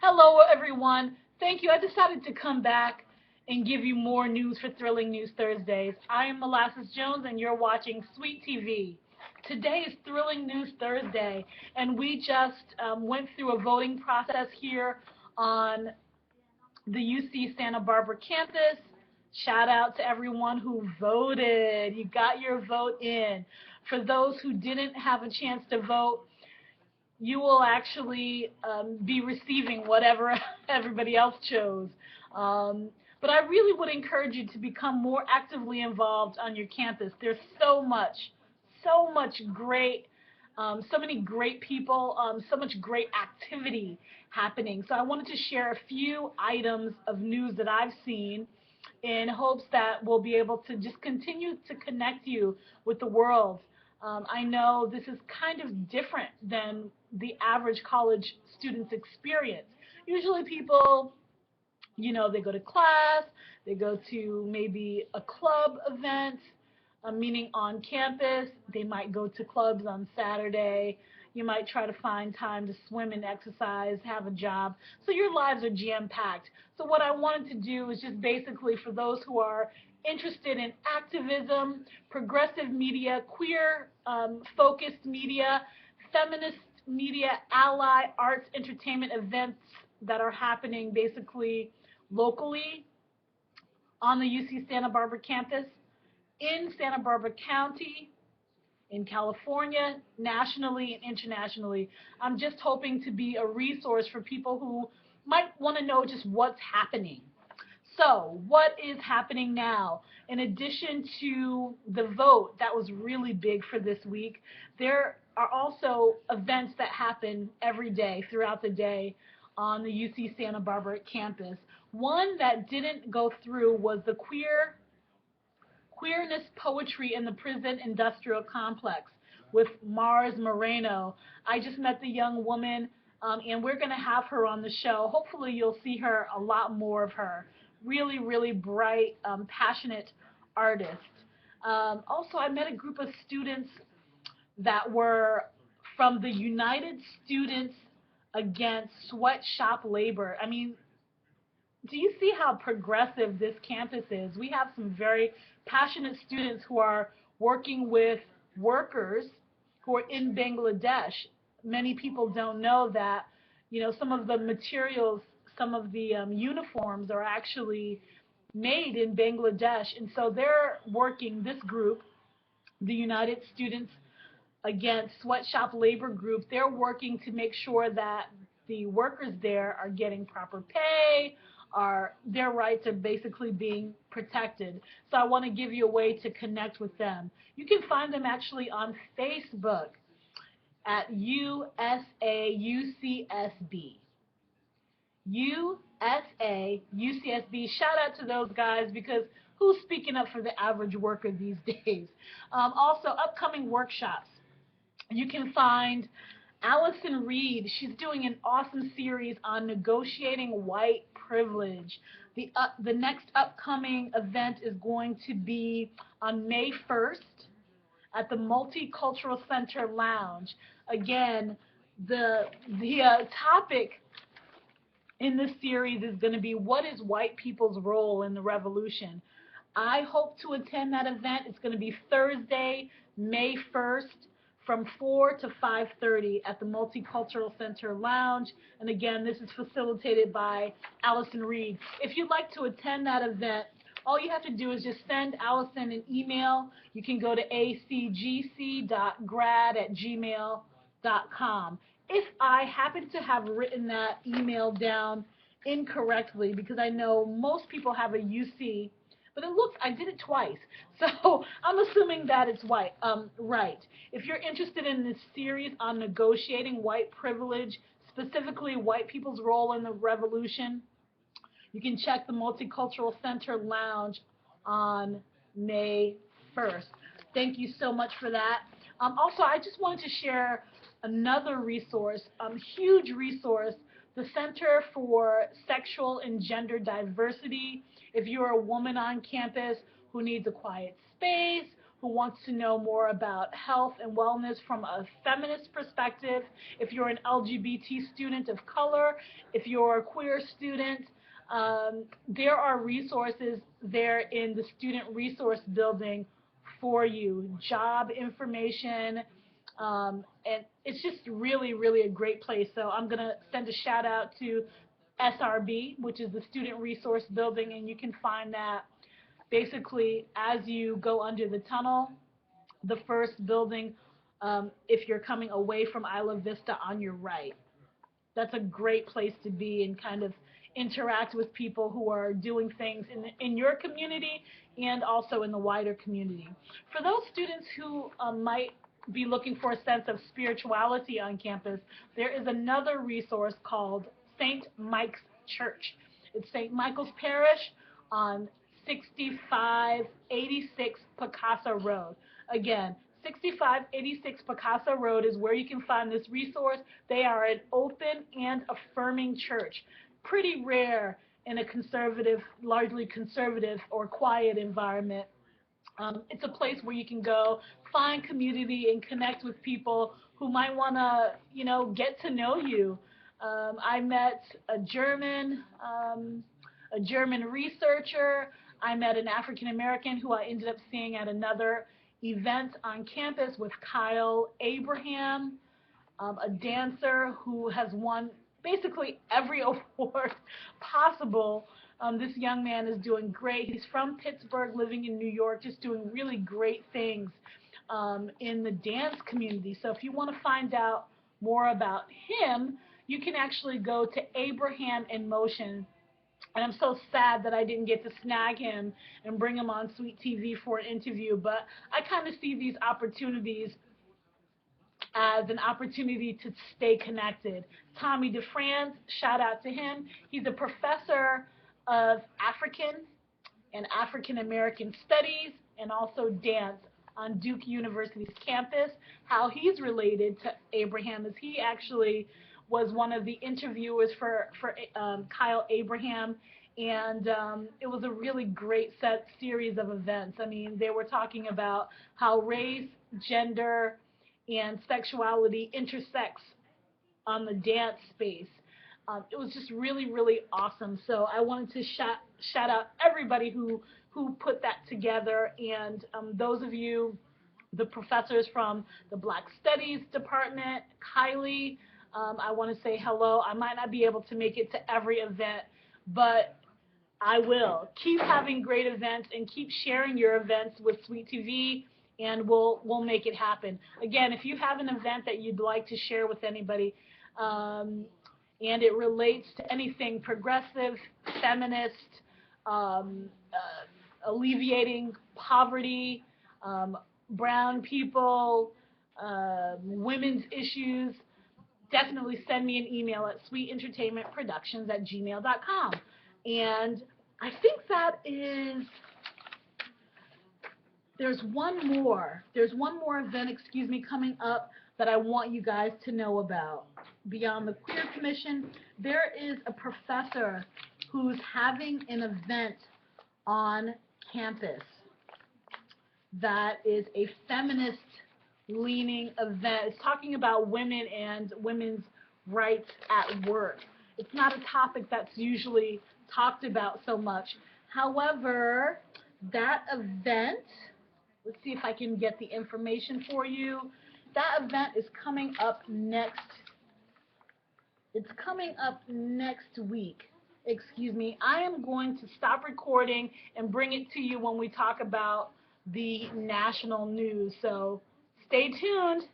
Hello, everyone. Thank you. I decided to come back and give you more news for Thrilling News Thursdays. I am Molasses Jones, and you're watching Sweet TV. Today is Thrilling News Thursday, and we just went through a voting process here on the UC Santa Barbara campus. Shout out to everyone who voted. You got your vote in. For those who didn't have a chance to vote, you will actually be receiving whatever everybody else chose. Um, but I really would encourage you to become more actively involved on your campus. There's so much great, so many great people, so much great activity happening. So I wanted to share a few items of news that I've seen in hopes that we'll be able to just continue to connect you with the world. I know this is kind of different than the average college student's experience. Usually people, they go to class, they go to maybe a club event, meaning on campus. They might go to clubs on Saturday. You might try to find time to swim and exercise, have a job. So your lives are jam-packed. So what I wanted to do is just basically for those who are interested in activism, progressive media, queer focused media, feminist media, ally, arts, entertainment events that are happening basically locally on the UC Santa Barbara campus, in Santa Barbara County, in California, nationally and internationally. I'm just hoping to be a resource for people who might want to know just what's happening. So, what is happening now? In addition to the vote, that was really big for this week, there are also events that happen every day, throughout the day, on the UC Santa Barbara campus. One that didn't go through was the Queerness Poetry in the Prison Industrial Complex with Mars Moreno. I just met the young woman, and we're going to have her on the show. Hopefully you'll see her, a lot more of her. Really, really bright, passionate artist. Also, I met a group of students that were from the United Students Against Sweatshop Labor. I mean, do you see how progressive this campus is? We have some very passionate students who are working with workers who are in Bangladesh. Many people don't know that, some of the materials, some of the uniforms are actually made in Bangladesh. And so they're working, this group, the United Students Against Sweatshop Labor Group, they're working to make sure that the workers there are getting proper pay, their rights are basically being protected. So I want to give you a way to connect with them. You can find them actually on Facebook at USAUCSB. USAUCSB. Shout out to those guys because who's speaking up for the average worker these days? Also, upcoming workshops. You can find Allison Reed. She's doing an awesome series on negotiating white privilege. The next upcoming event is going to be on May 1st at the Multicultural Center Lounge. Again, the topic in this series is going to be what is white people's role in the revolution. I hope to attend that event. It's going to be Thursday, May 1st from 4 to 5:30 at the Multicultural Center Lounge. And again, this is facilitated by Allison Reed. If you'd like to attend that event, all you have to do is just send Allison an email. You can go to acgc.grad@gmail.com. If I happen to have written that email down incorrectly, because I know most people have a UC, but it looks, I did it twice. So I'm assuming that it's right. If you're interested in this series on negotiating white privilege, specifically white people's role in the revolution, you can check the Multicultural Center Lounge on May 1st. Thank you so much for that. Also, I just wanted to share another resource, huge resource, the Center for Sexual and Gender Diversity. If you're a woman on campus who needs a quiet space, who wants to know more about health and wellness from a feminist perspective, if you're an LGBT student of color, if you're a queer student, there are resources there in the student resource building for you, job information, and it's just really, really a great place. So I'm going to send a shout out to SRB, which is the Student Resource Building, and you can find that basically as you go under the tunnel, the first building, if you're coming away from Isla Vista on your right. That's a great place to be and kind of interact with people who are doing things in your community and also in the wider community. For those students who might be looking for a sense of spirituality on campus, there is another resource called St. Mike's Church. It's St. Michael's Parish on 6586 Picasa Road. Again, 6586 Picasa Road is where you can find this resource. They are an open and affirming church. Pretty rare in a conservative, largely conservative or quiet environment. It's a place where you can go, find community, and connect with people who might want to, get to know you. I met a German researcher. I met an African American who I ended up seeing at another event on campus with Kyle Abraham, a dancer who has won basically every award possible. This young man is doing great. He's from Pittsburgh, living in New York, just doing really great things in the dance community. So if you want to find out more about him, you can actually go to Abraham in Motion. And I'm so sad that I didn't get to snag him and bring him on Sweet TV for an interview. But I kind of see these opportunities as an opportunity to stay connected. Tommy DeFrance, shout out to him. He's a professor of African and African American studies and also dance on Duke University's campus. How he's related to Abraham is he actually was one of the interviewers for Kyle Abraham, and it was a really great series of events. I mean, they were talking about how race, gender, and sexuality intersects on the dance space. It was just really, really awesome. So I wanted to shout out everybody who put that together, and those of you, the professors from the Black Studies Department, Kylie, I want to say hello. I might not be able to make it to every event, but I will. Keep having great events and keep sharing your events with Sweet TV, and we'll make it happen. Again, if you have an event that you'd like to share with anybody, and it relates to anything progressive, feminist, alleviating poverty, brown people, women's issues, definitely send me an email at sweetentertainmentproductions@gmail.com. And I think there's one more event, coming up that I want you guys to know about. Beyond the Queer Commission, there is a professor who's having an event on campus that is a feminist leaning event. It's talking about women and women's rights at work. It's not a topic that's usually talked about so much. However, that event, let's see if I can get the information for you. That event is coming up next. It's coming up next week. I am going to stop recording and bring it to you when we talk about the national news. So stay tuned.